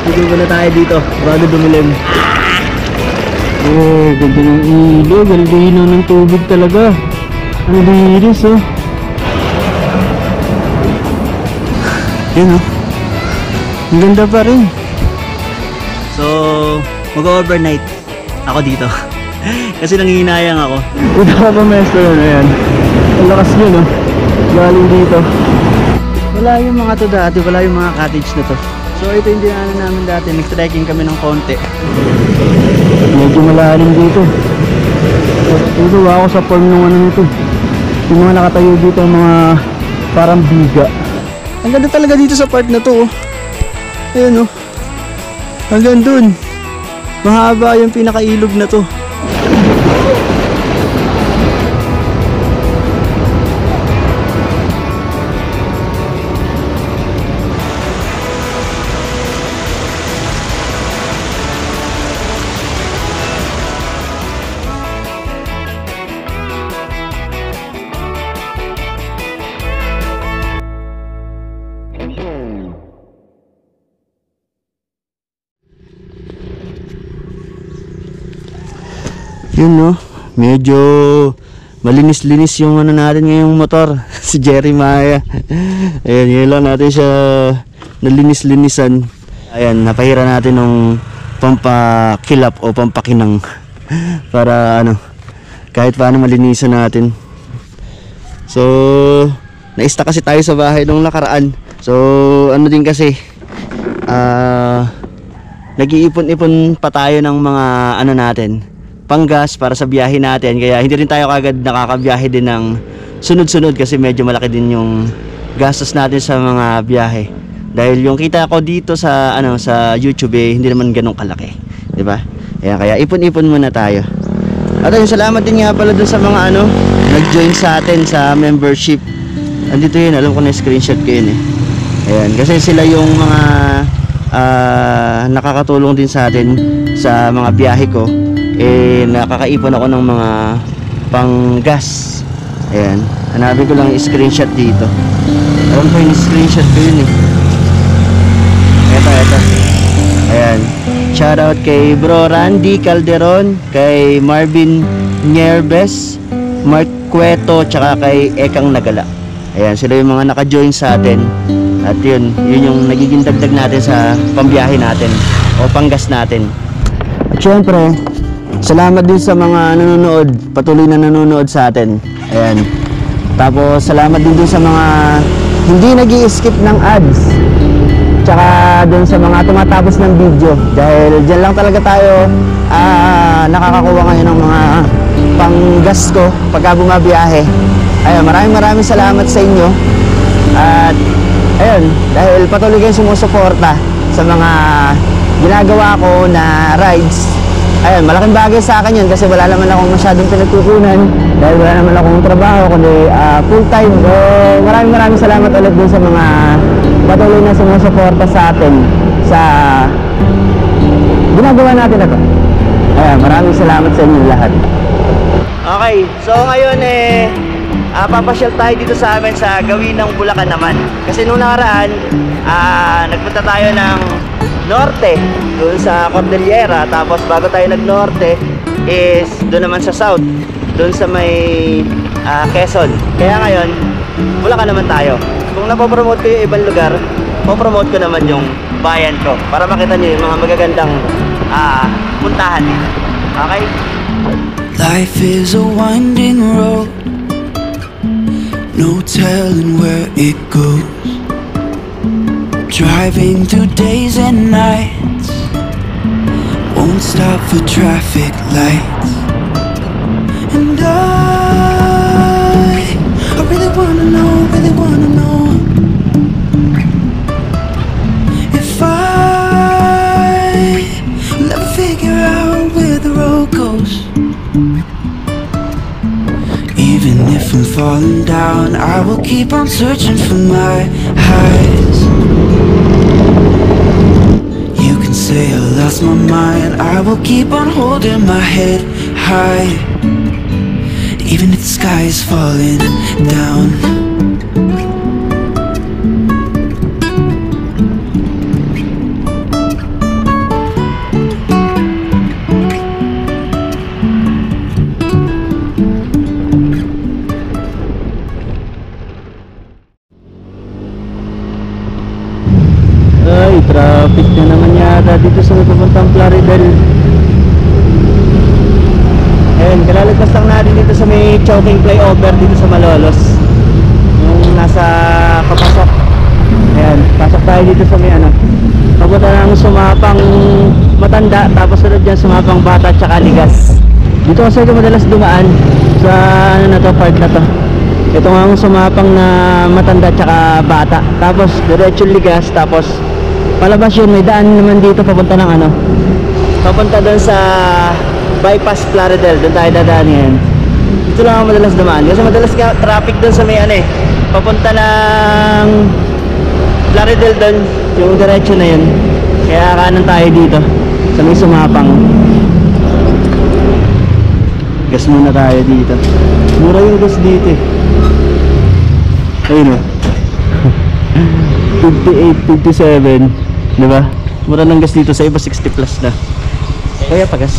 Dito na tayo dito bago dumilim. Oh, ganda ng ilog. Ganda ng tubig talaga. Ang linis oh. Yun oh. Ang ganda pa rin. So, mag-overnight ako dito. Kasi nangihinayang ako. Ito ka pa mesto yun, ayan. Ang lakas yun, no? Galing dito. Wala yung mga to dati, wala yung mga cottage na to. So ito yung dinaanan namin dati, nag-trekking kami ng konti. Medyo malalim dito. Dito ako sa form ng ano nito. Yung mga nakatayo dito, mga parang biga. Ang ganda talaga dito sa part na to, oh. Ayan, oh. Hanggang dun. Mahaba yung pinakailog na to. Yun no, medyo malinis-linis yung ano natin ngayong motor. Si Jeremiah. Ayan, yun lang natin siya nalinis-linisan. Ayan, napahira natin ng pampakilap o pampakinang para ano, kahit paano malinisan natin. So, naista kasi tayo sa bahay nung nakaraan. So, ano din kasi nag-iipon-ipon pa tayo ng mga ano natin, panggas para sa biyahe natin, kaya hindi rin tayo kagad nakakabiyahe din ng sunod-sunod kasi medyo malaki din yung gastos natin sa mga biyahe. Dahil yung kita ko dito sa ano sa YouTube hindi naman ganun kalaki, 'di ba? Kaya ipon-ipon muna tayo. At ayun, salamat din nga pala dun sa mga ano nag-join sa atin sa membership. Andito yun, alam ko na screenshot ko yun eh. Ayan, kasi sila yung mga nakakatulong din sa atin sa mga biyahe ko. Nakakaipon ako ng mga panggas. Ayan, hanapin ko lang yung screenshot dito. Alam ko yung screenshot ko yun eh. Ito. Ayan, shoutout kay Bro Randy Calderon, kay Marvin Nierbes, Mark Cueto, tsaka kay Ekang Nagala. Ayan, sila yung mga naka-join sa atin. At yun yung nagiging dagdag natin sa pambiyahe natin o panggas natin. At syempre, salamat din sa mga nanonood, patuloy na nanonood sa atin. Ayan. Tapos salamat din sa mga hindi nag-i-skip ng ads. Tsaka dun sa mga tumatapos ng video. Dahil dyan lang talaga tayo nakakakuha ngayon ng mga panggas ko pagka bumabiyahe. Ayun, maraming salamat sa inyo. At ayun, dahil patuloy kayong sumusuporta sa mga ginagawa ko na rides. Ayun, malaking bagay sa akin yun kasi wala naman akong masyadong pinagkukunan dahil wala naman akong trabaho kundi full time. So maraming salamat ulit din sa mga patuloy na sumusuporta sa atin sa ginagawa natin na to. Ayun, maraming salamat sa inyo lahat. Okay, so ngayon papasyal tayo dito sa amin sa gawin ng Bulacan naman. Kasi nung nakaraan nagpunta tayo ng norte, doon sa Cordillera. Tapos bago tayo nag-norte is doon naman sa south, doon sa may Quezon. Kaya ngayon, Bulacan naman tayo. Kung napopromote ko yung ibang lugar, popromote ko naman yung bayan ko para makita nyo yung mga magagandang puntahan dito. Okay? Life is a winding road, no telling where it goes. Driving through days and nights, won't stop for traffic lights. And I really wanna know if I will ever figure out where the road goes. Even if I'm falling down, I will keep on searching for my highs. You can say I lost my mind, I will keep on holding my head high. Even if the sky is falling down. traffic na naman yata dito sa papuntang Plaridel. Ayun, kalalagpas lang natin dito sa may choking flyover dito sa Malolos. Yung nasa papasok. Ayan, pasok tayo dito sa may ano. Papunta ng Sumapang Matanda, tapos sunod dyan Sumapang Bata tsaka Ligas. Dito kasi ito madalas dumaan sa ano na to, park na to. Ito nga ang Sumapang na Matanda tsaka Bata. Tapos diretso Ligas, tapos palabas yun, may daan naman dito papunta ng ano. Papunta doon sa bypass Plaridel, doon tayo dadaan ngayon. Dito lang ako madalas dumaan kasi madalas ka traffic doon sa may ano eh, papunta ng Plaridel doon, yung diretso na yun. Kaya kanan tayo dito sa may Sumapang. Gas muna tayo dito. Mura yung gas dito eh. Ayun o 58, 57, diba? Mura ng gas dito, sa iba 60 plus na. Kaya pagas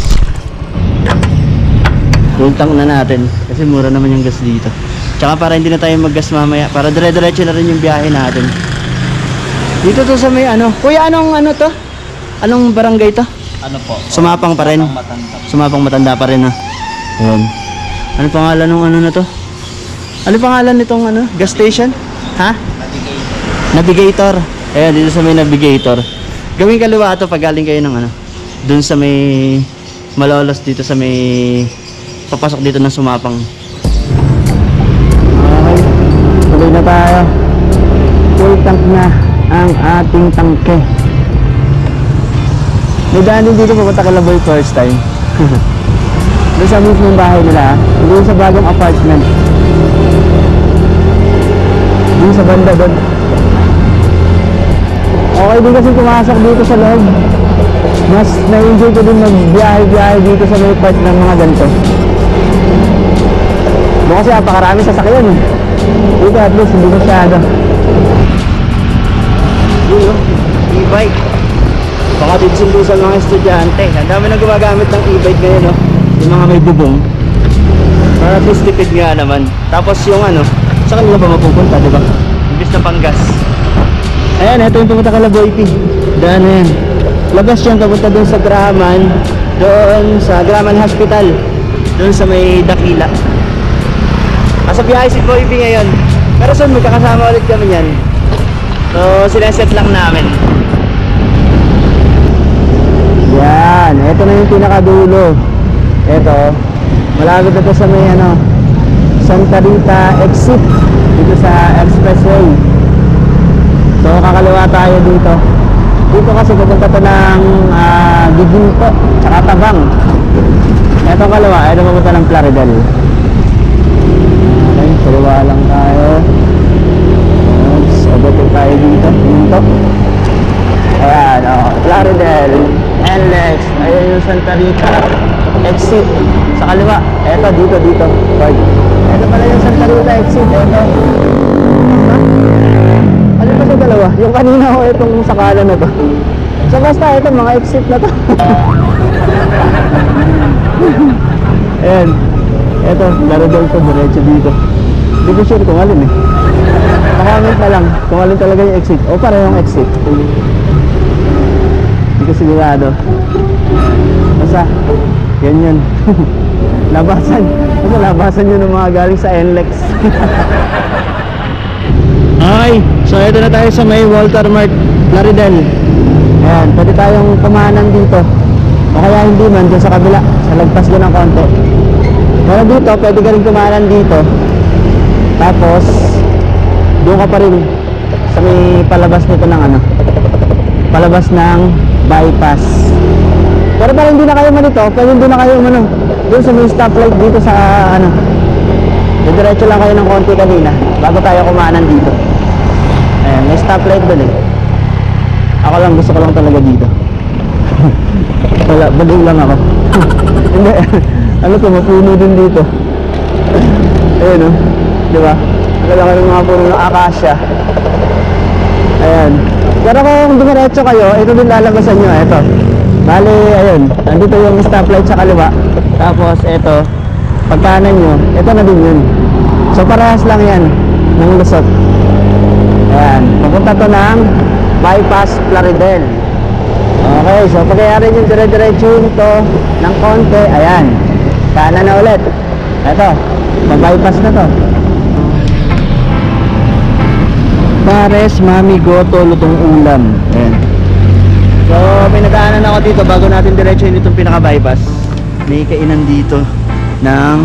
full tank na natin kasi mura naman yung gas dito. Tsaka para hindi na tayo maggas mamaya, para dire-diretso na rin yung biyahe natin. Dito to sa may ano, kuya, anong ano to? Anong barangay to? Ano po? Sumapang pa rin. Sumapang Matanda pa rin, ha. Ayan. Ano pangalan ng ano na to? Ano pangalan nitong ano, gas station? Ha? Navigator. Ayan, dito sa may Navigator. Gawing kaliwa to pag galing kayo ng ano, dun sa may Malolos, dito sa may papasok dito ng Sumapang. Okay, tuloy na tayo. Full tank na ang ating tangke. May daan din dito papunta kay Laboy first time. Doon sa mismong bahay nila, doon sa bagong apartment. Doon sa banda doon. Okay din kasi pumasok dito sa loob. Mas na-enjoy ko din magbiyahe-biyahe dito sa may part ng mga ganito. Doon kasi napakarami sasakyan eh. Dito at least hindi masyado. Yun, e-bike. Baka din sa mga estudyante. Ang dami na gumagamit ng e-bike ngayon, no? Yung mga may bubong. Para at least tipid nga naman. Tapos yung ano, sa kanila ba mapupunta, di ba? Imbis na panggas. Ayan, ito yung pumunta ka Laboy P. Daan na yan. Labas yan, papunta doon sa Graman. Doon sa Graman Hospital. Doon sa may Dakila. Asa biyahe si Boy P ngayon. Pero soon, magkakasama ulit kami yan. So, sineset lang namin. Yan, ito na yung pinakadulo. Ito, malapit na ito sa may ano, Santa Rita exit dito sa expressway. So kakaliwa tayo dito. Dito kasi pupunta to ng Giginto, tsaka Tabang. Ito kaliwa, ito pupunta ng Plaridel. Okay, kaliwa lang tayo. Sabatin tayo dito, dito. Ayan, Plaridel, NLEX, ayun yung Santa Rita exit sa kaliwa. Eto, dito Park. Eto pala yung Santa Rita exit. Eto. Ano pa sa dalawa? Yung kanina ko itong sakala na to. So basta ito, mga exit na to. Ayan. Eto, Plaridel to, diretso dito. Hindi ko sure kung alin eh. Nakamit na lang kung alin talaga yung exit. O parehong exit. Hindi ko sigurado. Basta ganyan. Labasan. Basta labasan nyo ng mga galing sa NLEX. Okay, so ito na tayo sa may Walter Mart Plaridel. Ayan, pwede tayong kumanan dito. O kaya hindi man, dyan sa kabila. Sa lagpas doon ng konti. Pero dito, pwede ka rin kumanan dito. Tapos doon ka pa rin sa may palabas nito ng ano, palabas ng bypass. Pero parang hindi na kayo manito, pwede doon na kayo umano, doon sa may stoplight dito sa ano, diretso lang kayo ng konti kanina bago tayo kumanan dito. Ayan, may stoplight doon eh. Ako lang, gusto ko lang talaga dito. Wala, baling lang ako. Hindi, ano to, mapuno din dito. Ayan o, diba? Nagalaki ng mga puno ng akasya. Ayan. Pero kung dumiretso kayo, ito din lalabasan nyo. Ito. Bali, ayun. Nandito yung stoplight sa kaliwa. Tapos, ito. Pagkanan nyo, ito na din yun. So, parehas lang yan ng lusot. Ayan. Papunta to ng Bypass Plaridel. Okay, so pagkayari yung dire-diretso ito ng konti, ayan, kanan na ulit. Ito, mag-bypass na to. Pares, Mami Goto, lutong ulam. Ayan. So, pinagdaanan ako dito bago natin diretso itong pinaka-bypass. May kainan dito ng...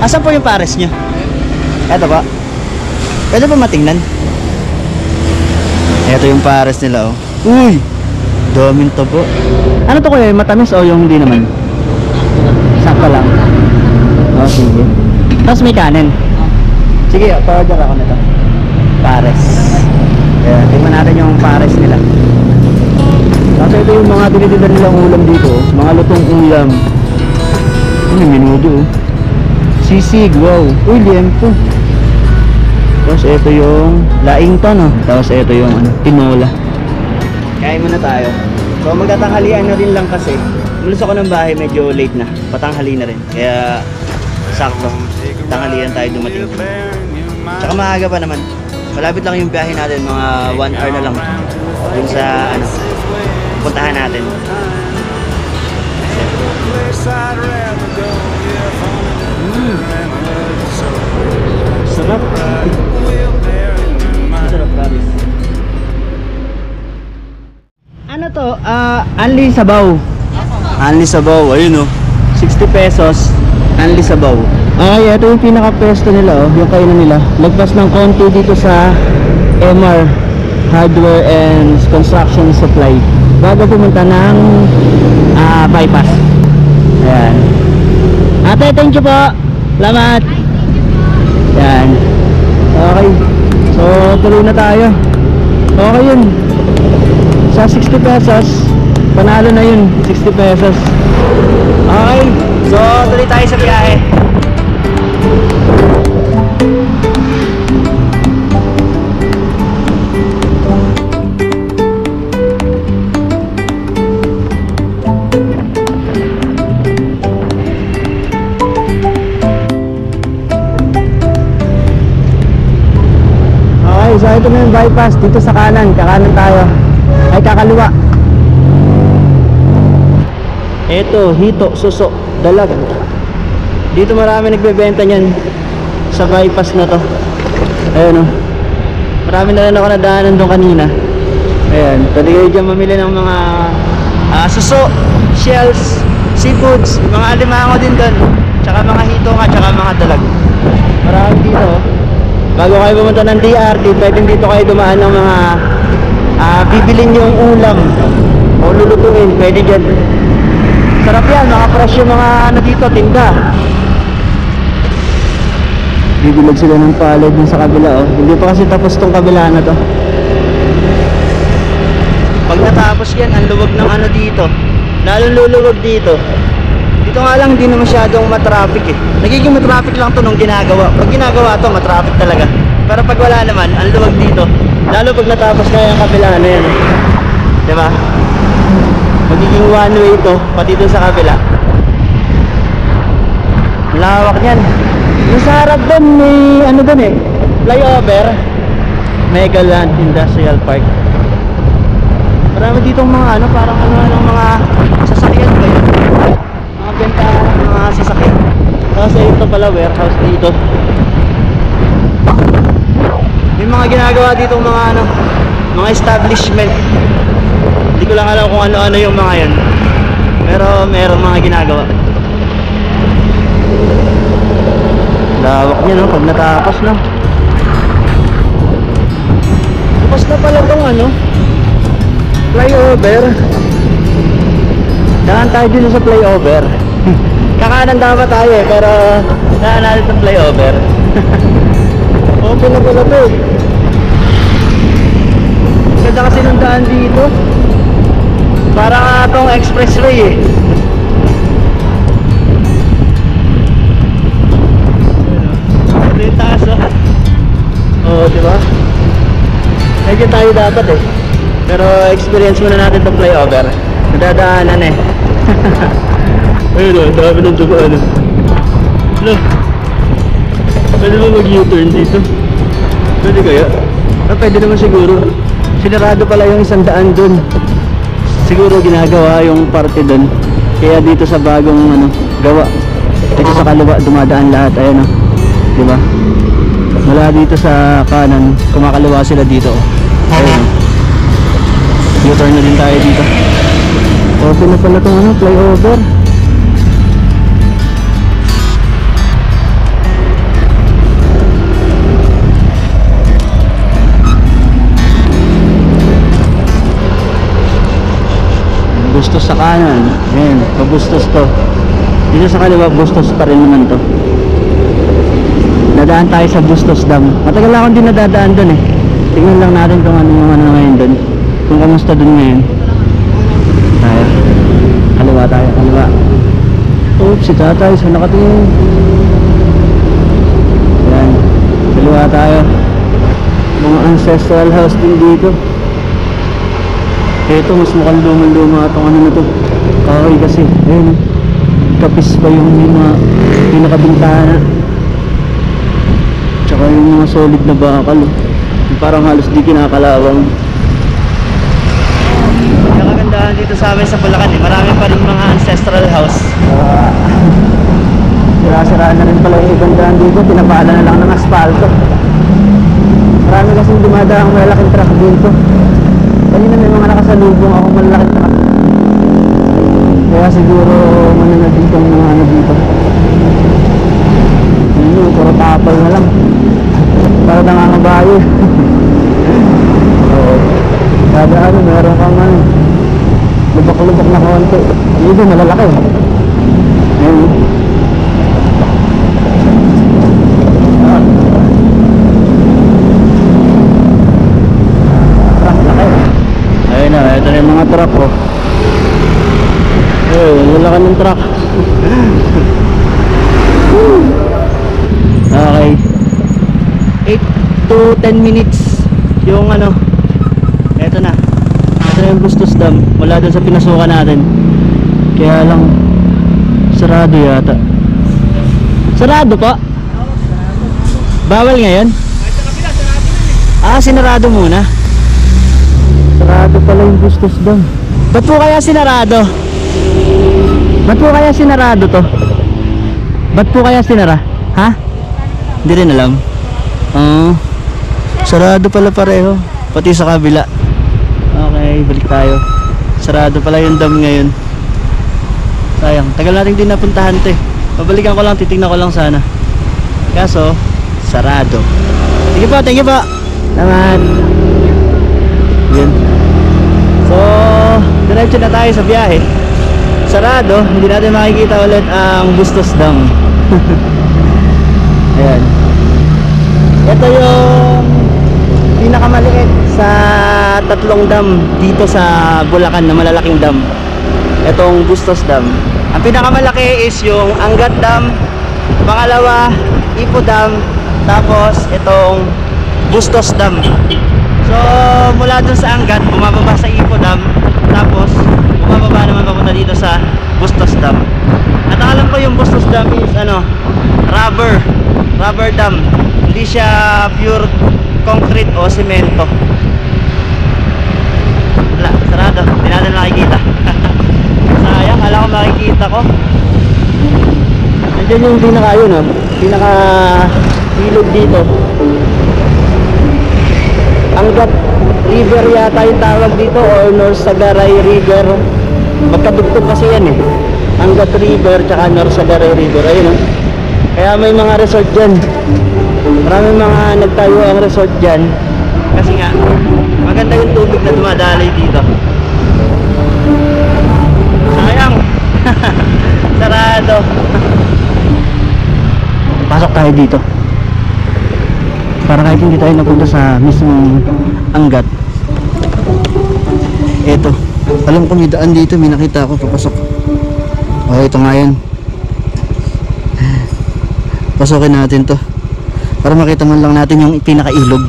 Asan po yung pares nyo? Eto pa. Pwede pa matingnan? Eto yung pares nila, oh. Uy! Daming tabo. Ano to kuya? Matamis o yung hindi naman? Sakto lang. Oh, sige. Tapos may kanin. Sige, pa-order ako nito. Pares. Ayan, tingnan natin yung pares nila. Kasi ito yung mga tinitida nilang ulam dito, oh. Mga lutong ulam. May menudo, oh. Sisig, wow. Uy, liempo. Tapos ito yung laing to, no? Tapos ito yung tinola. Kain muna tayo. So magtatanghalian na rin lang kasi. Umalis ako ng bahay, medyo late na. Patanghali na rin. Kaya sakto. Tanghalian tayo dumating. Tsaka maaga pa naman. Malapit lang yung biyahe natin, mga 1 hour na lang. Dun sa puntahan natin. Sarap. Sarap, promise. Ano to? Only sabaw. Only sabaw, ayun, oh. 60 pesos, only sabaw. Okay, ito yung pinaka-pesto nila, oh. Yung kainan nila. Lagpas ng konti dito sa MR Hardware and Construction Supply bago pumunta ng bypass. Ayan. Ate, thank you po. Salamat. Ayan. Okay. So, tuloy na tayo. Okay yun. Sa 60 pesos, panalo na yun. 60 pesos. Okay. So, tuloy tayo sa biyahe. So ito na yung bypass dito sa kanan. Kakanan tayo. Ay, kakaliwa. Ito, hito, suso, dalag. Dito marami nagbebenta niyan sa bypass na to. Ayun, oh. Marami na rin ako nadaanan doon kanina. Ayan, pwede kayo dyan mamili ng mga suso, shells, seafoods, mga alimango din doon. Tsaka mga hito nga, tsaka mga dalag. Marami dito, oh. Bago kayo pumunta ng DRT, pwedeng dito kayo dumaan ng mga bibilin yung ulam o lulutuin, pwede dyan. Sarap yan, mga fresh yung mga dito, tinda. Bibilag sila ng palad dun sa kabila, oh. Hindi pa kasi tapos tong kabila na to. Pag natapos yan, ang luwag ng dito, lalong luluwag dito. Dito nga lang, hindi na masyadong matraffic, eh. Nagiging matraffic lang to nung ginagawa. Pag ginagawa to, matraffic talaga. Pero pag wala naman, ang luwag dito. Lalo pag natapos na yung kabila na yan, diba? Magiging one way ito, pati dito sa kabila. Lawak niyan. Yung sa harap doon, may doon, eh, flyover. Megaland Industrial Park. Marami ditong mga parang mga sasakyan ba yun? Mga bentahan ng mga sasakyan. Tapos ito pala warehouse dito. May mga ginagawa dito mga establishment. Hindi ko lang alam kung ano-ano yung mga yun. Pero meron mga ginagawa. Lawak niya, no? Pag natapos na. Tapos na pala itong flyover. Daan tayo dito sa flyover. Kakanan dapat tayo, pero daan natin sa flyover. Okay na pala ito, eh. Ganda kasi ng daan dito. Parang itong expressway, eh. Ito yung taas, oh. Oo, diba? Medyo tayo dapat, eh. Pero experience muna natin itong flyover. Nadadaanan, eh. Ayun, oh, dami ng dumaan. Look. Pwede ba mag-U-turn dito? Pwede kaya? Pwede naman siguro. sinarado pala yung 100 dun. Siguro ginagawa yung parte dun. Kaya dito sa bagong ano, gawa, dito sa kaliwa dumadaan lahat. Ayan o, diba? Mula dito sa kanan, kumakaliwa sila dito. Ayan o, U-turn na din tayo dito. Open na pala itong ano, flyover. Bustos sa kanan. Ayan, pabustos to. Dito sa kaliwa, bustos pa rin naman to. Nadaan tayo sa Bustos Dam. Matagal akong din nadadaan dun eh. Tingnan lang natin kung ano yung ano ngayon dun. Kung kamusta dun ngayon. Tayo. Kaliwa tayo, kaliwa. Oops, si tatay, saan nakatingin? Ayan, kaliwa tayo. Mga ancestral house din dito. Ito, mas mukhang luma-luma itong ano na to. Okay kasi, ayun, kapis pa yung mga pinakabintana. Tsaka yung mga solid na bakal. Parang halos di kinakalawang. Yung kagandahan dito sa amin sa Bulacan eh, marami pa rin mga ancestral house. Sira-siraan na rin pala yung kagandahan dito, pinapala na lang ng asfalto. Marami kasing dumadaang malaking truck dito. Kanina may mga nakasalubong ako malaking truck. Kaya siguro mananad din itong mga ano dito. Ano, puro tapal na lang. Para nangangabayo. Oo. Kada ano, meron kang ano, lubak-lubak na konti. Dito malalaki. Ayun. Truck laki. Ayun na, ito na yung mga truck ko. Ayun, lalaki ng truck. Okay, 8 to 10 minutes yung ano, eto na yung Bustos Dam mula dun sa pinasukan natin. Kaya lang sarado yata. Sarado po? Bawal ngayon? Ah, sinarado muna. Sarado pala yung Bustos Dam. Ba't po kaya sinarado? Ba't po kaya sinarado to? Ba't po kaya sinara? Ha? Hindi rin alam. Sarado pala pareho. Pati sa kabila. Okay, balik tayo. Sarado pala yung dam ngayon. Sayang, tagal natin din napuntahan to eh. Pabalikan ko lang, titignan ko lang sana. Kaso, sarado. Sige po, thank you po. Naman. Yun. So, diretso na tayo sa biyahe. Sarado, hindi natin makikita ulit ang Bustos Dam. Ayan. Ito yung pinakamaliit sa tatlong dam dito sa Bulacan na malalaking dam. Itong Bustos Dam. Ang pinakamalaki is yung Angat Dam, pangalawa Ipo Dam, tapos itong Bustos Dam. So mula dun sa Angat, bumababa sa Ipo Dam, tapos bumababa naman papunta dito sa Bustos Dam. At alam ko yung Bustos Dam is ano, rubber dam. Hindi siya pure concrete o semento. Wala, sarado. Hindi natin nakikita. Sayang, alam ko makikita ko. Nandiyan yung pinaka yun, oh. Pinaka ilog dito. Angat River yata yung tawag dito, or Norsagaray River. Magkadugtog kasi yan eh. Angat River tsaka Norsagaray River. Ayun, oh. Kaya may mga resort dyan. Maraming mga nagtayo ang resort dyan. Kasi nga maganda yung tubig na dumadaloy dito. Sayang. Sarado. Pasok tayo dito para kahit hindi tayo napunta sa mismong Angat. Eto, alam ko may daan dito. May nakita ako papasok. Oh, ito nga yan. Pasokin natin to para makita man lang natin yung pinakailog.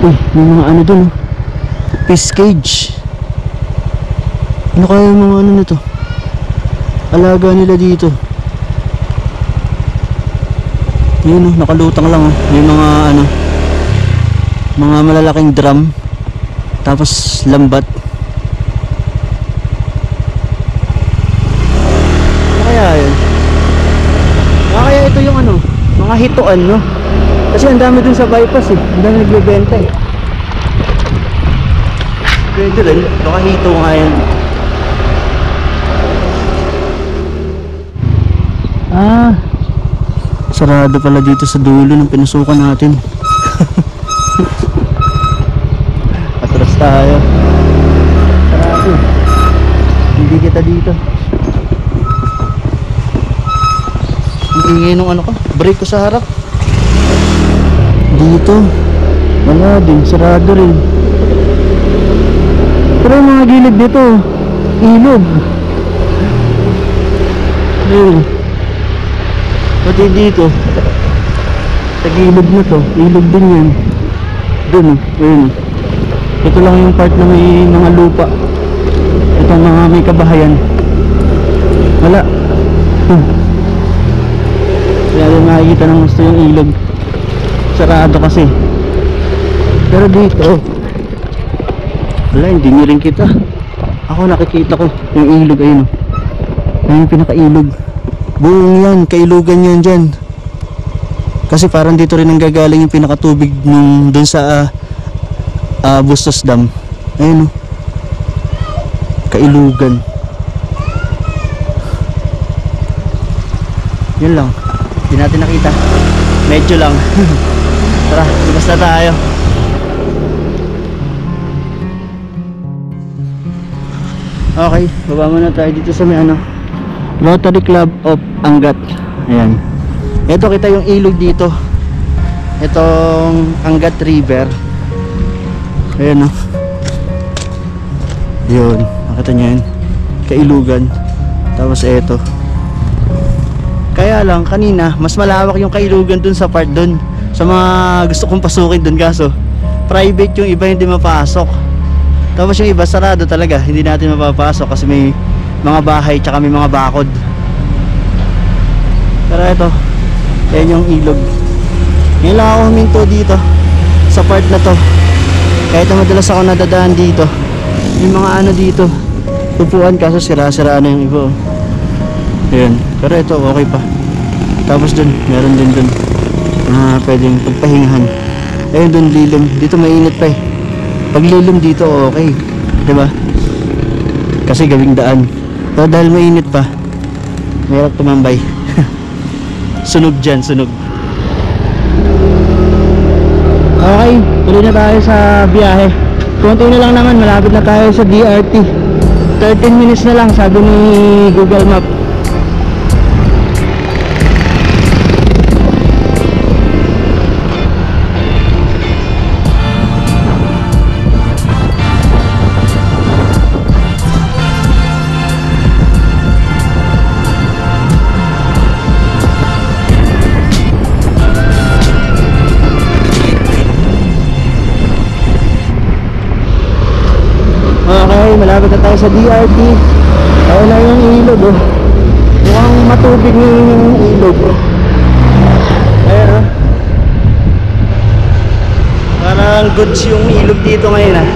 Uy, may mga ano dun, oh. fish cage. Ano kaya yung mga ano nito? Alaga nila dito. Yun, nakalutang lang. May mga ano, mga malalaking drum, tapos lambat. Ano kaya yun? Kaya ito yung ano, mga hituan, no? Kasi ang dami dun sa bypass eh. Ang dami nagbebenta eh. Pwede rin, baka hito nga yan. Sarado pala dito sa dulo ng pinasukan natin. Atras tayo. Sarado. Hindi kita dito. Ang ingay nung ano ko, brake ko sa harap. Dito wala din, sarado rin. Pero yung mga gilid dito, ilog. Ayun. Pati dito sa gilid na to, ilog din yan. Dun, ayun. Ito lang yung part na may mga lupa. Itong mga may kabahayan. Wala. Kaya rin makikita ng gusto yung ilog. Sarado kasi. Pero dito wala, hindi nyo rin kita. Ako nakikita ko yung ilog. Ayun, ayun yung pinaka-ilog. Buong yan, kailugan yan dyan. Kasi parang dito rin ang gagaling yung pinakatubig nung dun sa Bustos Dam. Ayun, kailugan. Yun lang, hindi natin nakita. Medyo lang. Tara, labas na tayo. Okay, baba muna tayo dito sa may ano, Rotary Club of Angat. Ayan. Ito, kita yung ilog dito. Itong Angat River. Ayan, no? Yun, nakita nyo yun, kailugan. Tapos eto. Kaya lang kanina mas malawak yung kailugan dun sa part dun, sa mga gusto kong pasukin dun, kaso private yung iba, hindi mapasok. Tapos yung iba sarado talaga, hindi natin mapapasok kasi may mga bahay tsaka may mga bakod. Pero ito, yan yung ilog. Ngayon lang ako huminto dito sa part na to, kahit na madalas ako nadadaan dito. Yung mga ano dito, tupuan, kaso sira-sira na yung iba. Ayan, pero ito okay pa. Tapos dun, meron din dun pwedeng pagpahingahan. Ayun dun, lilim. Dito mainit pa eh. Pag lilim dito okay, diba? Kasi gawing daan. Pero dahil mainit pa, mayroon tumambay. Sunog dyan, sunog. Okay, tuloy na tayo sa biyahe. Konti na lang naman, malapit na tayo sa DRT. 13 minutes na lang, sabi ni Google Map. Okay, malapit na tayo sa DRT. Ayun na yung ilog, oh. Mukhang matubig na yung ilog, oh. Ayun, oh. Parang goods yung ilog dito ngayon, ah.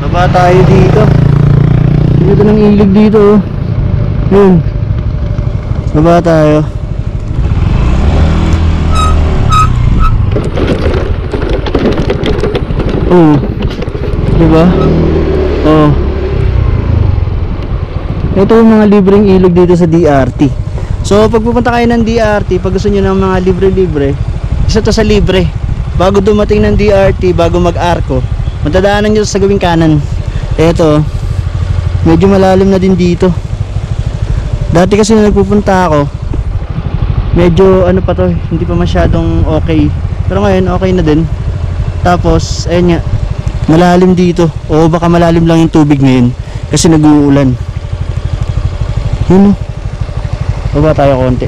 Baba tayo dito. Dito ng ilog dito, oh. Yun. Baba tayo. Oh, diba? Oh. Ito yung mga libreng ilog dito sa DRT. So pag pupunta kayo ng DRT, pag gusto nyo ng mga libre-libre, isa to sa libre. Bago dumating ng DRT, bago mag-arko, matadaanan nyo sa gawing kanan. Ito, medyo malalim na din dito. Dati kasi na nagpupunta ako, medyo ano pa to, hindi pa masyadong okay. Pero ngayon okay na din. Tapos ayun nga, malalim dito. O baka malalim lang yung tubig ngayon kasi nag-uulan. Yun, oh. Baba tayo konti.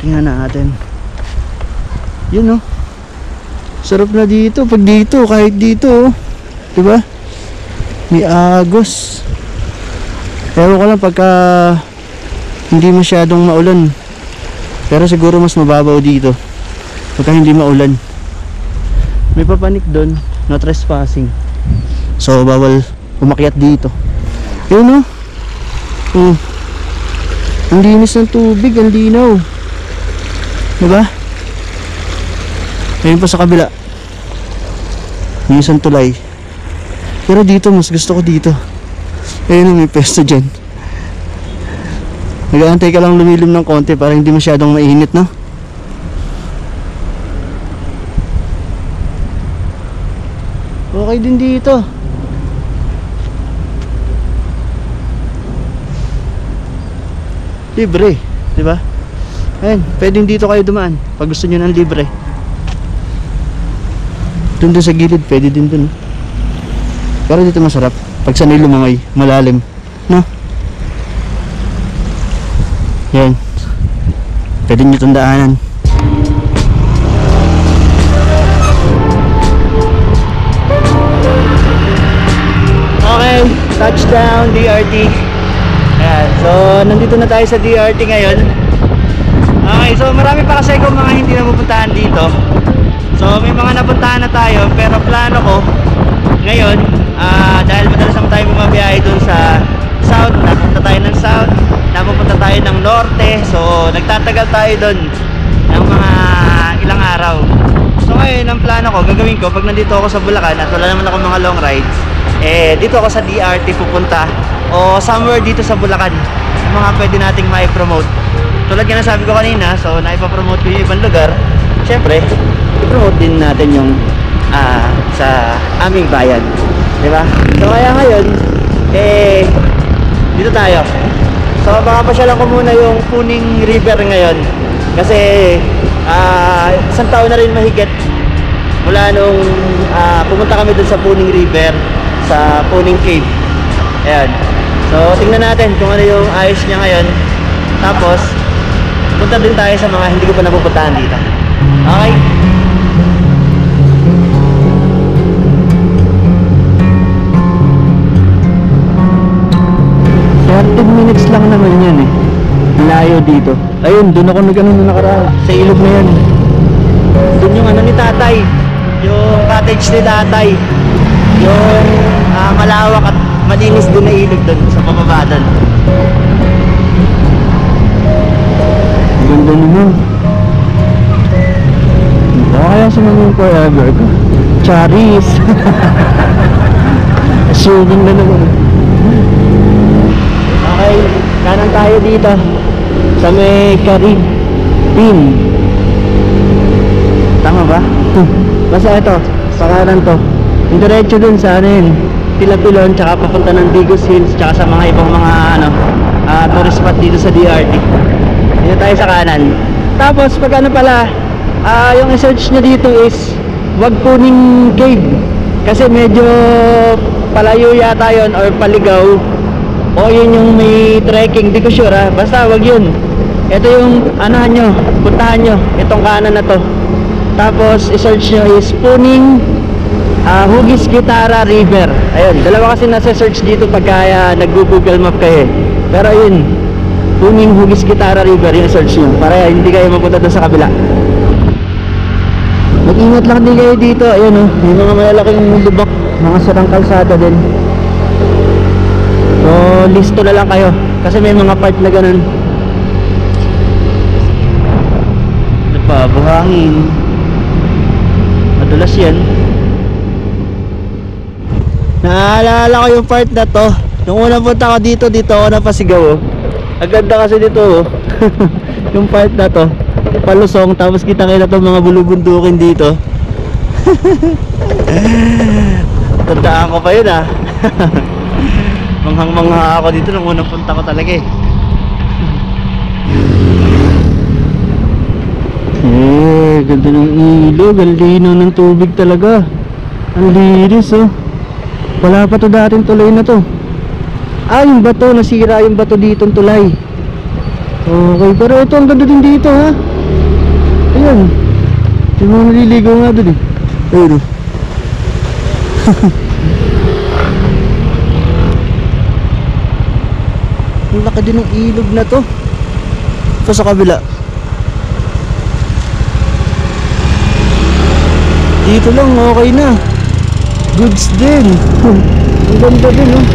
Tingnan natin. Yun oh. Sarap na dito. Pag dito, kahit dito oh. Diba? May agos. Pero ko lang pagka hindi masyadong maulan. Pero siguro mas mababaw dito pagka hindi maulan. May papanik doon, no trespassing. So bawal umakyat dito. Yun oh. Ang linis ng tubig, ang linaw. Diba? Ayun pa sa kabila. Yung isang tulay. Pero dito, mas gusto ko dito. Ayun, may pesto dyan. Nag-aantay ka lang lumilim ng konti para hindi masyadong mainit, no? Okay din dito. Libre, di ba? Ayun, pwedeng dito kayo dumaan pag gusto nyo ng libre. Doon sa gilid, pwede din dun. Pero dito masarap pag sanay lumangay, malalim, no? Yan. Pwede nyo itong daanan. Okay, touchdown DRT. Ayan, so nandito na tayo sa DRT ngayon. Okay, so marami pa kasi kung mga hindi napupuntahan dito. So may mga napuntahan na tayo, pero plano ko ngayon, dahil madalas naman tayo bumabiyahe dun sa south, napunta tayo ng south, napupunta tayo ng norte, so nagtatagal tayo dun ng mga ilang araw. So ngayon, ang plano ko, gagawin ko pag nandito ako sa Bulacan at wala naman ako mga long rides, dito ako sa DRT pupunta o somewhere dito sa Bulacan, mga pwede nating mai-promote. Tulad nga na sabi ko kanina, so naipapromote ko yung ibang lugar. Siyempre, i-promote din natin yung sa aming bayan, di ba? So kaya ngayon, dito tayo. So baka pasyalan ko muna yung Puning River ngayon. Kasi isang taon na rin mahigit mula nung pumunta kami dun sa Puning River, sa Puning Cave. Ayan. So tingnan natin kung ano yung ayos niya ngayon. Tapos punta din tayo sa mga hindi ko pa napupuntahan dito. Okay? 10 minutes lang naman yan eh. Layo dito. Ayun, doon ako nag-ano na nakaraan. Sa ilog na yan. Doon yung ano ni tatay. Yung cottage ni tatay. Yung malawak at malinis din na ilog doon sa pababa doon. Ganda naman. Baka kaya sumaming forever ko. Charis. Assuming na naman. Okay, kanan tayo dito sa may Caribbean. Tama ba? Basta ito, sa kanan to. Yung diretso dun sa ano yun, Pilapilon, tsaka papunta ng Digos Hills, tsaka sa mga ibang mga tourist spot dito sa DRT. Dito tayo sa kanan. Tapos pag ano pala, yung search nyo dito is wag Puning Cave. Kasi medyo palayo yata yun or paligaw. O yun yung may trekking, di ko sure basta wag yun. Ito yung anahan nyo, puntahan nyo, itong kanan na to. Tapos i-search nyo is Puning Hugis Gitara River. Ayun, dalawa kasi nasa search dito pagka nag-google map kayo. Pero yun, Puning Hugis Gitara River yung search nyo para hindi kayo mapunta doon sa kabila. Mag-ingat lang din kayo dito. Ayun may mga malalaking lubak, mga sarang kalsada din. So listo na lang kayo kasi may mga part na ganun. Buhangin. Madulas yan. Naalala ko yung part na to. Nung unang punta ko dito ako napasigaw Ang ganda kasi dito yung part na to, palusong, tapos kita kita itong mga bulubundukin dito. Tandaan ko pa yun manghang-mangha ako dito nung unang punta ko talaga ganda ng ilog, ang lino ng tubig talaga. Ang linis wala pa to dating tulay na to. Yung bato, nasira yung bato dito ng tulay. Okay, pero ito ang ganda din dito Ayun. Yung mga naliligaw nga doon eh. Ayun oh. Ang laki din ng ilog na to. Ito sa kabila. Dito lang okay na. Goods din. Ang ganda din oh.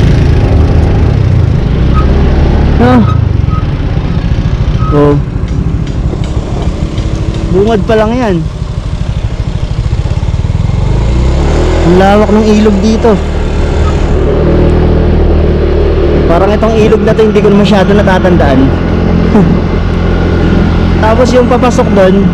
Ha? Oh. Bungad pa lang yan. Ang lawak ng ilog dito. Parang itong ilog na to hindi ko masyado natatandaan. Tapos yung papasok doon,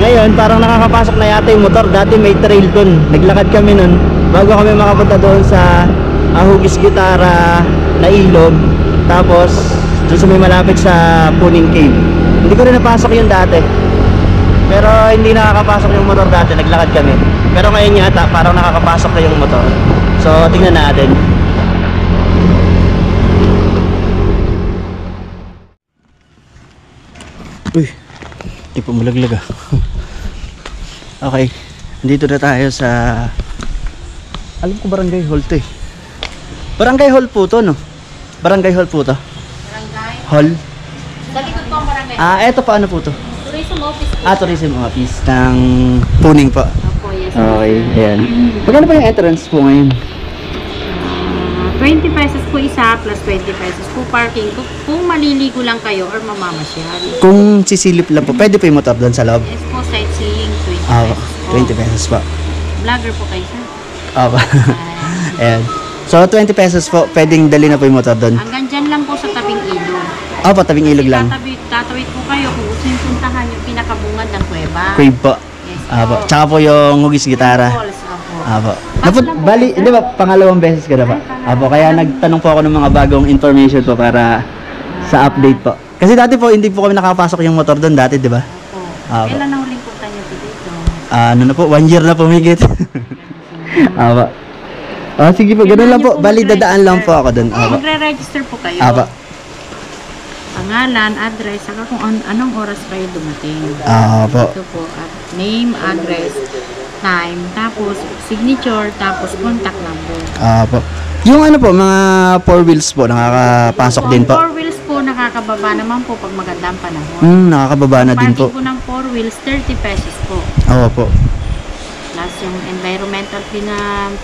ngayon parang nakakapasok na yata yung motor. Dati may trail doon. Naglakad kami nun bago kami makapunta doon sa Hugis Gitara na ilog. Tapos doon sa may malapit sa Puning Cave. Hindi ko rin napasok yun dati. Pero hindi nakakapasok yung motor dati, naglakad kami. Pero ngayon yata parang nakakapasok na yung motor. So tingnan natin. Uy, di pa malaglag ah. Okay, dito na tayo sa, alam ko barangay hall to eh. Barangay hall po to no? Barangay hall po to. Barangay? Hall? Sa likod po ang barangay. Eto paano po to? Tourism office po. Tourism office ng Puning po. Opo, yes. Okay, ayan. Magkano pa yung entrance po ngayon? 20 pesos po isa plus 20 pesos po parking. Kung maliligo lang kayo or mamamasyal. Kung sisilip lang po, pwede po yung motor doon sa loob? Yes po, sightseeing 20 Ah, pesos po. 20 pesos po. Vlogger po kayo, sir. Opo. Ayan. So, 20 pesos po, pwedeng dali na po yung motor doon. Hanggang dyan lang po sa tabing ilog. Opo, tabing ilog lang. Tatawid po kayo kung gusto yung puntahan yung pinakabungad ng kuweba. Crave po. Yes Opo. po. Tsaka po yung Hugis Gitara. Falls, opo. Opo. Pass lang po, Bali, sir. di ba, pangalawang beses ka na pa? Opo, kaya nagtanong po ako ng mga bagong information po para sa update po. Kasi dati po, hindi po kami nakapasok yung motor doon dati, di ba? Opo. Opo. Kailan na huling punta niyo po dito? Ano na po, 1 year na pumigit. Opo. Sige po, ganun lang po. Bali, dadaan lang po ako doon. Opo. Magre-register po kayo. Opo. Pangalan, address, saka kung anong oras kayo dumating. Opo. Ito po, name, address, time, tapos signature, tapos contact number. Opo. Yung ano po, mga 4 wheels po, nakakapasok din po. 4 wheels po, nakakababa naman po pag magandang panahon. Nakakababa na din po. Parking po ng 4 wheels, 30 pesos po. Opo. Plus yung environmental fee na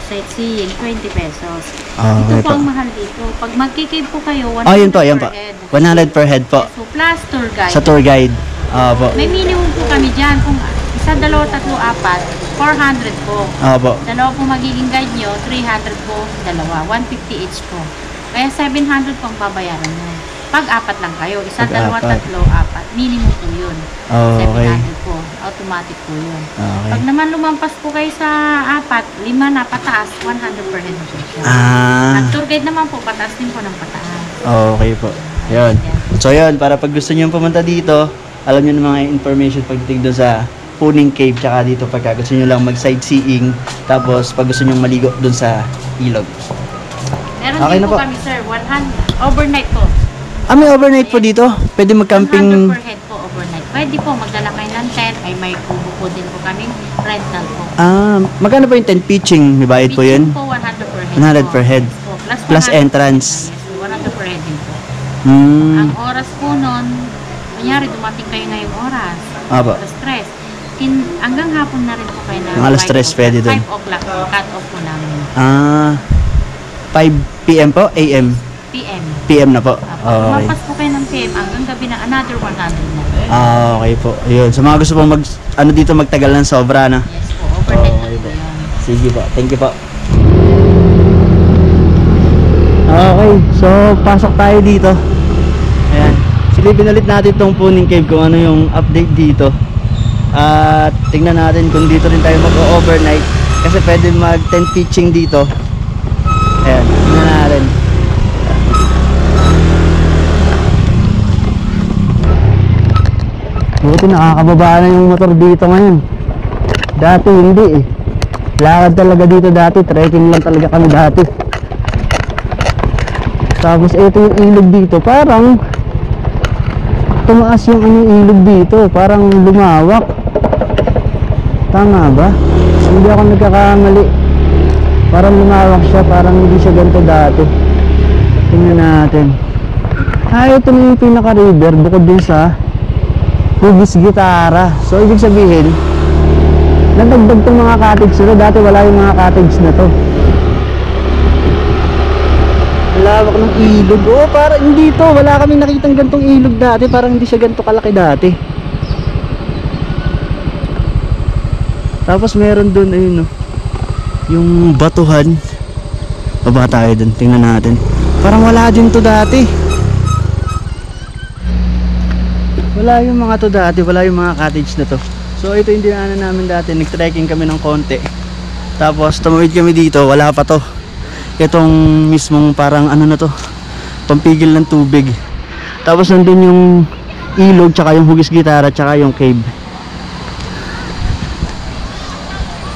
sightseeing, 20 pesos. Okay Ito po po. ang mahal dito. Pag magkikib po kayo, 100 Yun po, yun po. per head. 100 per head po. So, plus tour guide. Sa tour guide. Opo. May minimum po kami dyan. Kung isa, dalawa, tatlo, apat, 400 po. Opo. Dalawa po magiging guide nyo, 300 po, dalawa, 150 each po. Kaya 700 po ang babayaran nyo. Pag apat lang kayo, isa, Pag dalawa, apat. tatlo, apat, minimum po yun. Okay. 700 po, automatic po yun. Okay. Pag naman lumampas po kayo sa apat, 5 na pataas, 100 per head po siya. Ang tour guide naman po, pataas din po ng pataas. Okay po. Yun. So yun, para pag gusto nyo pumunta dito, alam nyo ng mga information pagdating doon sa Puning Cave, tsaka dito pagka gusto nyo lang mag-sightseeing, tapos pag gusto nyo maligo doon sa ilog. Meron Okay din na po po. kami, sir, 100, overnight po. May overnight po dito? Pwede 100 mag-camping? per head po overnight. Pwede po, magdala kayo ng tent, ay may kubo po din po kaming rental po. Magkano po yung tent pitching? May bayad po yun? Pitching po, 100 per head 100 po. per head. Yes po. Plus 100 entrance. Yes po, 100 per head din po. Hmm. Ang oras po nun, kunyari dumating kayo ngayong oras, Apo. alas 3. Hanggang hapon na rin po kayo na Yung alas 3 pwede dun. 5 o'clock po, cut off po namin. 5 p.m. po? AM? PM. PM na po. Apo. Okay. Lumapas po kayo ng PM hanggang gabi na another 100 na. Okay po. Ayun. Sa mga gusto pong dito magtagal ng sobra na. Yes po, overnight Okay na po. po yun. Sige po. Thank you po. Okay. So, pasok tayo dito. Ayan. Silipin ulit natin itong Puning Cave kung ano yung update dito. At tingnan natin kung dito rin tayo mag-overnight. Kasi pwede mag-tent pitching dito. Ayan. Tingnan natin. Buti nakakababa na yung motor dito ngayon. Dati hindi eh. Lakad talaga dito dati. Trekking lang talaga kami dati. Tapos ito yung ilog dito. Parang tumaas yung ilog dito, parang lumawak. Tama ba? Hindi ako nagkakamali. Parang lumawak siya, parang hindi siya ganito dati. Tingnan natin. Ito na yung pinaka-river bukod din sa Hugis Gitara. So ibig sabihin, nadagdag tong mga cottage na to. Dati wala yung mga cottage na to. Lawak ng ilog. Parang hindi to. Wala kaming nakitang gantong ilog dati. Parang hindi siya ganito kalaki dati. Tapos meron dun, ayun yung batuhan. Baba tayo dun. Tingnan natin. Parang wala din to dati. Wala yung mga to dati. Wala yung mga cottage na to. So ito yung dinaanan namin dati. Nag-trekking kami ng konti. Tapos tumawid kami dito. Wala pa to. Itong mismong parang ano na to, pampigil ng tubig. Tapos nandun yung ilog, tsaka yung Hugis Gitara, tsaka yung cave.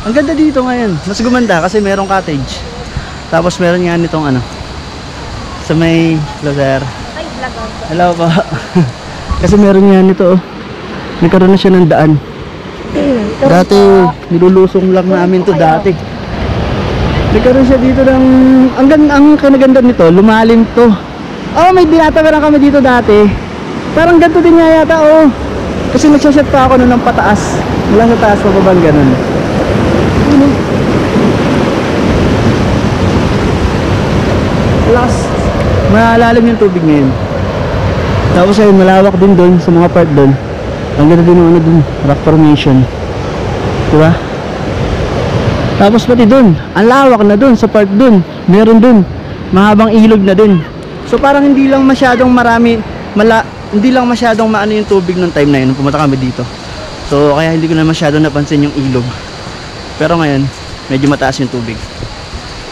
Ang ganda dito ngayon. Mas gumanda kasi merong cottage. Tapos meron nga nitong ano, sa may Loser. Hello po. Kasi meron nga nito, nagkaroon na siya ng daan. Dati nilulusong lang namin to dati. Nagkaroon siya dito ng ang kinaganda nito, lumalim to. May dinatawaran kami dito dati. Parang ganito din nga yata, kasi nagsaset pa ako nun ng pataas. Mula sa taas pababang ganun. Lakas. Malalim yung tubig ngayon. Tapos ayun, malawak din doon sa mga part doon. Ang ganda din yung dun, rock formation. Diba? Tapos pati dun, ang lawak na dun sa part dun. Meron dun, mahabang ilog na dun. So parang hindi lang masyadong hindi lang masyadong maano yung tubig nung time na yun, nung pumunta kami dito. So kaya hindi ko na masyadong napansin yung ilog. Pero ngayon, medyo mataas yung tubig.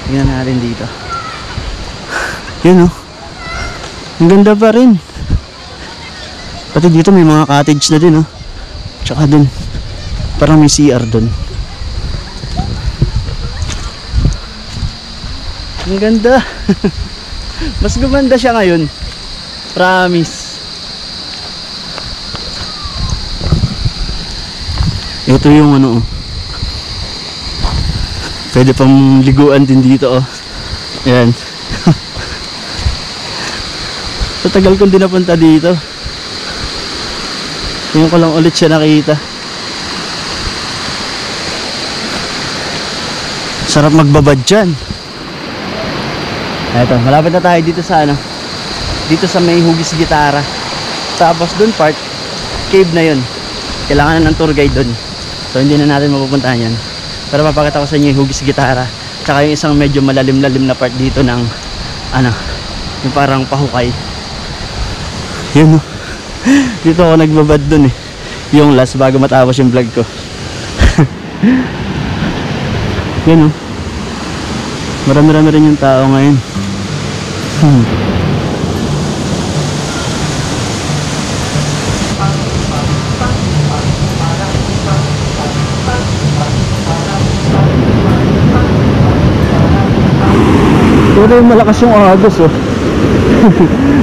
Tingnan natin dito. Yun ang ganda pa rin. Pati dito may mga cottage na din Tsaka dun, parang may CR dun. Ang ganda. Mas gumanda siya ngayon. Promise. Ito yung pwede pang liguan din dito Ayan. So tagal kong din napunta dito. Ngayon ko lang ulit siya nakita. Sarap magbabad dyan. Eto, malapit na tayo dito sa dito sa may Hugis Gitara. Tapos dun part, cave na yun. Kailangan na ng tour guide dun. So hindi na natin mapupuntahan yan. Pero papakita ko sa inyo yung Hugis Gitara. Tsaka yung isang medyo malalim-lalim na part dito ng yung parang pahukay. Yun Dito ako nagbabad dun yung last bago matapos yung vlog ko. Yun marami-rami rin yung tao ngayon. Pero yung malakas yung agos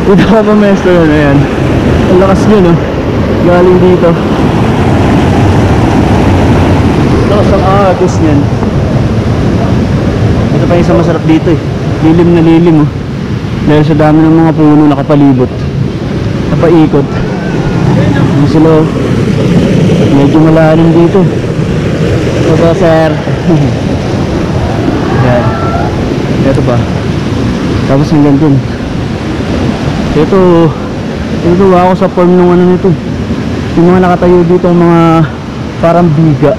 Dito ka pa mesto yun, ayan. Ang lakas nyo galing dito. Lakas ang agos nyan. Ito pa yung isang masarap dito lilim na lilim dahil sa dami ng mga puno nakapalibot, napaikot. Yung sila medyo malalim dito. Ito sir. Yan. Ito pa. Tapos hanggang dun. Ito ako sa form ng nito. Yung mga nakatayo dito ang mga parang biga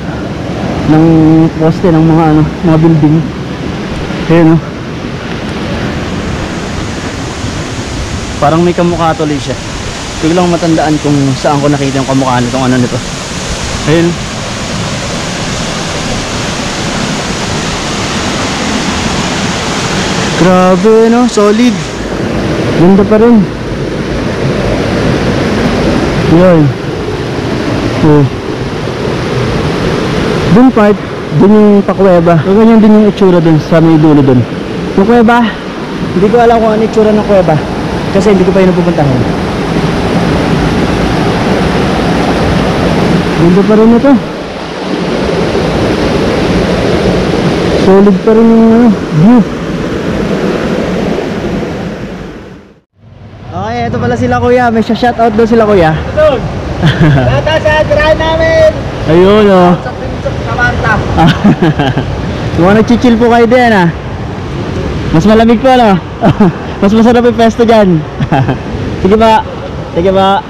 ng poste ng mga building. Ayan parang may kamukha tuloy siya. Hindi ko lang matandaan kung saan ko nakita yung kamukha nitong nito. Ayun. Grabe solid. Ganda pa rin. Yan. Dun part, dun yung pakuweba. So ganyan din yung itsura dun sa may dulo dun. Yung kuweba, hindi ko alam kung ano itsura ng kuweba kasi hindi ko pa yun napupuntahan. Ganda pa rin ito. Solid pa rin yung view. Okay, ito pala sila kuya. May shoutout daw sila kuya. Doon. Tata sa drive namin. Ayun oh. Sa Pinsok Samantha. Kung nag-chill po kayo din ah. Mas malamig po ano. Mas masarap yung pesto dyan. Sige ba? Sige ba?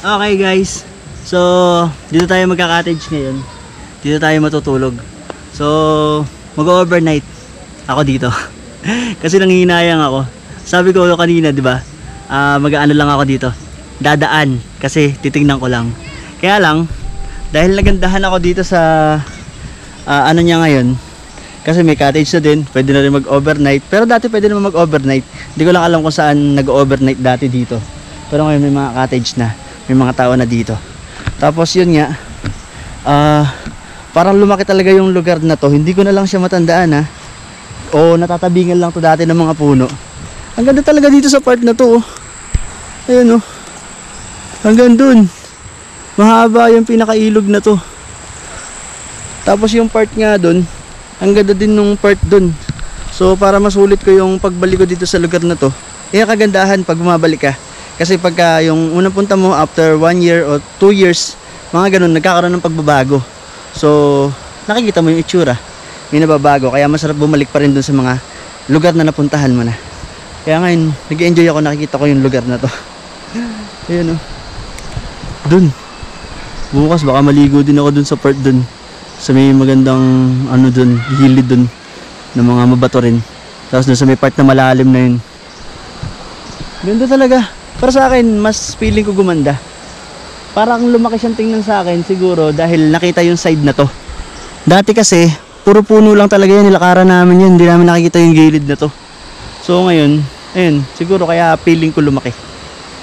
Okay guys. So, dito tayo magka-cottage ngayon. Dito tayo matutulog. So, mag-overnight ako dito. Kasi nanghihinayang ako. Sabi ko kanina, 'di ba? Mag-aano lang ako dito. Dadaan kasi titingnan ko lang. Kaya lang dahil nagandahan ako dito sa ano niya ngayon. Kasi may cottage na din, pwede na rin mag-overnight. Pero dati pwede naman mag-overnight. Hindi ko lang alam kung saan nag-overnight dati dito. Pero ngayon may mga cottage na, may mga tao na dito. Tapos yun nga, parang lumaki talaga yung lugar na to. Hindi ko na lang siya matandaan ha. O natatabingan lang to dati ng mga puno. Ang ganda talaga dito sa part na to oh. Ayun oh. Hanggang dun. Mahaba yung pinakailog na to. Tapos yung part nga dun, ang ganda din nung part dun. So para masulit ko yung pagbalik ko dito sa lugar na to, kaya kagandahan pag bumabalik ka. Kasi pagka yung unang punta mo after 1 year o 2 years, mga ganun, nagkakaroon ng pagbabago. So nakikita mo yung itsura, may nababago. Kaya masarap bumalik pa rin dun sa mga lugar na napuntahan mo na. Kaya ngayon, nag-enjoy ako, nakikita ko yung lugar na to. Ayun o. Dun. Bukas baka maligo din ako dun sa part dun. Sa may magandang ano dun, gilid dun ng mga mabato rin. Tapos dun sa may part na malalim na yun. Ganda talaga. Para sa akin, mas feeling ko gumanda. Parang lumaki siyang tingnan sa akin siguro dahil nakita yung side na to. Dati kasi, puro puno lang talaga yan, nilakaran namin yan. Hindi namin nakikita yung gilid na to. So ngayon, ayun, siguro kaya feeling ko lumaki.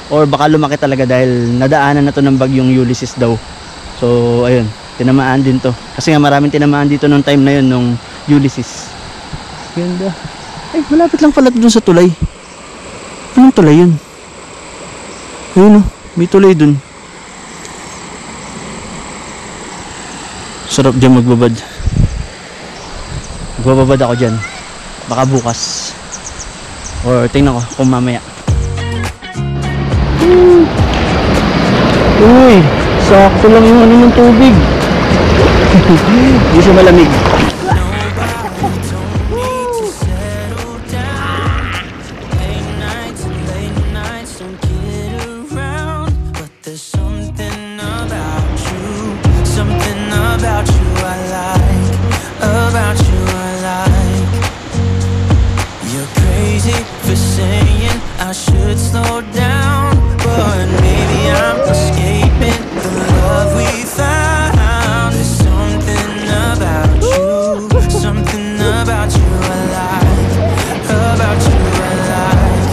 Or baka lumaki talaga dahil nadaanan na to ng bagyong Ulysses daw. So ayun, tinamaan din to. Kasi nga maraming tinamaan dito nung time na yun, nung Ulysses. Ganda. Ay, malapit lang pala dun sa tulay. Anong tulay yun? Ayun oh, may tulay dun. Sarap dyan magbabad. Magbababad ako dyan. Baka bukas. Or tingnan ko kung mamaya. Uy, sakto lang yung ano ng tubig. Hindi siya malamig. I should slow down, but maybe I'm escaping the love we found. There's something about you, something about you I like, about you I like.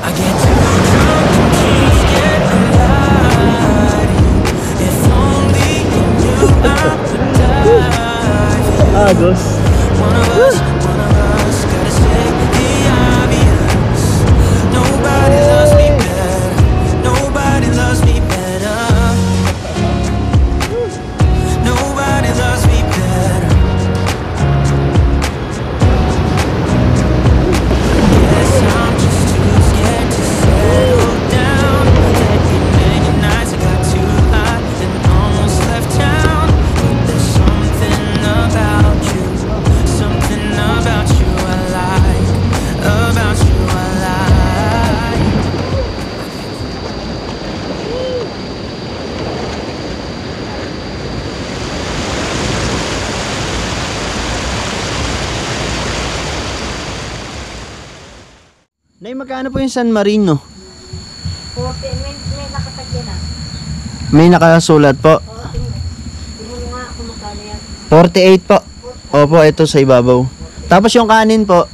I get too drunk and just get alive. If only you knew I would die. Agos. One of us gotta say the obvious. Nobody loves me better. Nobody loves me better. Nobody loves me better. Guess I'm just too scared to settle down. Taking many nights, I got too hot and almost left town. But there's something about you, something about you I like, about you I like. Nay, magkano po yung San Marino? 40, may nakatagyan na. May nakasulat po. Tingnan mo nga kung magkano yan. 48 po. Opo, ito sa ibabaw. Tapos yung kanin po,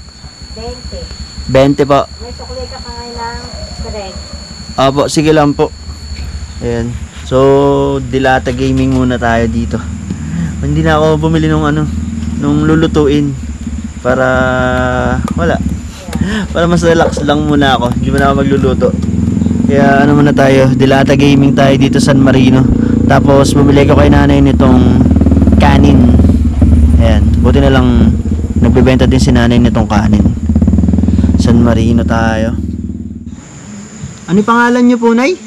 20. 20 po. May sukli ka pa ngayon ng spread. Opo, sige lang po. Ayan. So, Dilata Gaming muna tayo dito. Hindi na ako bumili nung ano, nung lulutuin. Para wala. Para mas relax lang muna ako. Hindi muna ako magluluto. Kaya ano muna tayo, Dilata Gaming tayo dito San Marino. Tapos bumili ko kay nanay nitong kanin. Ayan, buti na lang nagbebenta din si nanay nitong kanin. San Marino tayo. Ano yung pangalan niyo po, Nay?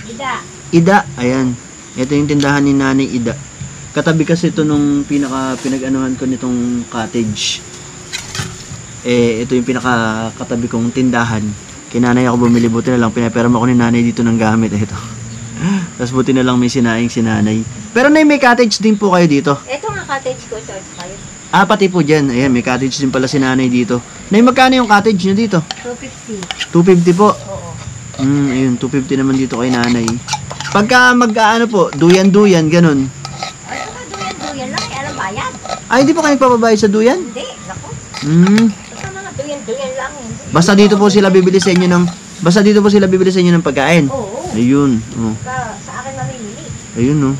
Ida. Ida, ayan. Ito yung tindahan ni nanay Ida. Katabi kasi ito nung pinag-anuhan ko nitong cottage. Ito yung katabi kong tindahan. Kinanay ako bumili, buti na lang pinaperma ko ni nanay dito ng gamit. Ito. Tapos buti na lang may sinaing si nanay. Pero Nay, may cottage din po kayo dito. Ito nga cottage ko, ito kayo. Pati po dyan. Ayan, may cottage din pala si nanay dito. Nay, magkano yung cottage nyo dito? 250. 250 po. Oo. Ayun, 250 naman dito kay nanay. Pagka magkaano po, duyan-duyan, ganun. Ay, ito nga, duyan lang. Alam bayad? Hindi po kayo nagpapabayad sa duyan? Hindi, naku. Basta mga duyan lang. Hindi. Basta dito po sila bibili sa inyo ng pagkain. Oo. Ayun. Oh. Sa akin mamimili. Ayun, no.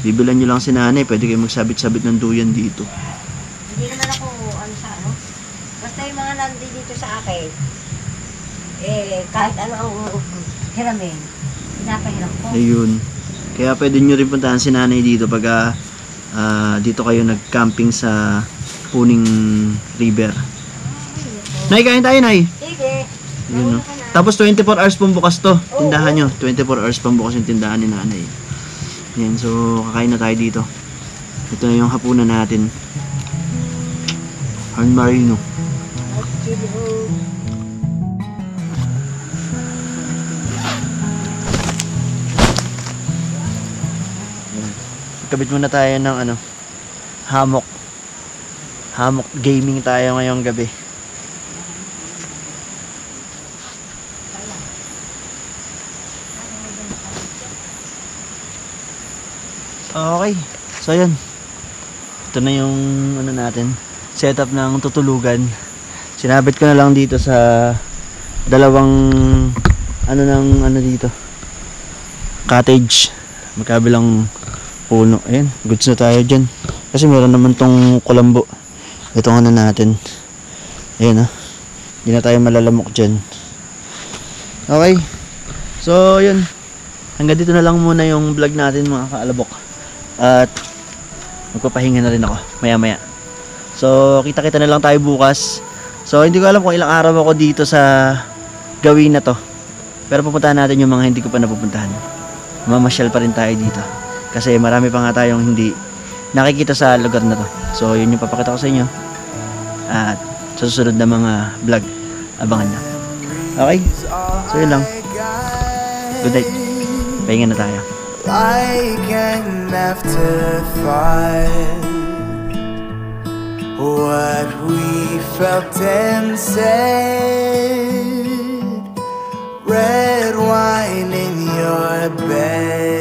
Bibilan nyo lang si nanay. Pwede kayo magsabit-sabit ng duyan dito. Hindi naman ako, sa ano. Basta yung mga nandito sa akin, kahit ano ang hiramin, pinapahiram ko. Ayun. Kaya pwede nyo rin puntahan si nanay dito pag dito kayo nag-camping sa Puning River. Nay, kain tayo, Nay. Sige. Yun, no? Tapos 24 hours pong bukas to. Tindahan nyo. 24 hours pong bukas yung tindahan ni nanay. Yan, so kakain na tayo dito. Ito na yung hapunan natin. San Marino. Kabit muna tayo ng hammock. Hammock gaming tayo ngayong gabi. Okay. So yun. Ito na yung natin, setup ng tutulugan. Sinabit ko na lang dito sa dalawang dito. Cottage. Magkabilang puno. Ayan, goods na tayo dyan. Kasi meron naman tong kulambo. Itong natin. Ayan, hindi na tayo malalamok dyan. Okay. So, yun. Hanggang dito na lang muna yung vlog natin, mga kaalabok. At magpapahinga na rin ako maya-maya. So, kita-kita na lang tayo bukas. So, hindi ko alam kung ilang araw ako dito sa gawin na to. Pero pupuntahan natin yung mga hindi ko pa napupuntahan. Mamasyal pa rin tayo dito. Kasi marami pa nga tayong hindi nakikita sa lugar na to. So, yun yung papakita ko sa inyo. At sa susunod na mga vlog, abangan na. Okay? So, yun lang. Good night. Pahinga na tayo. Like an afterthought, what we felt and said, red wine in your bed.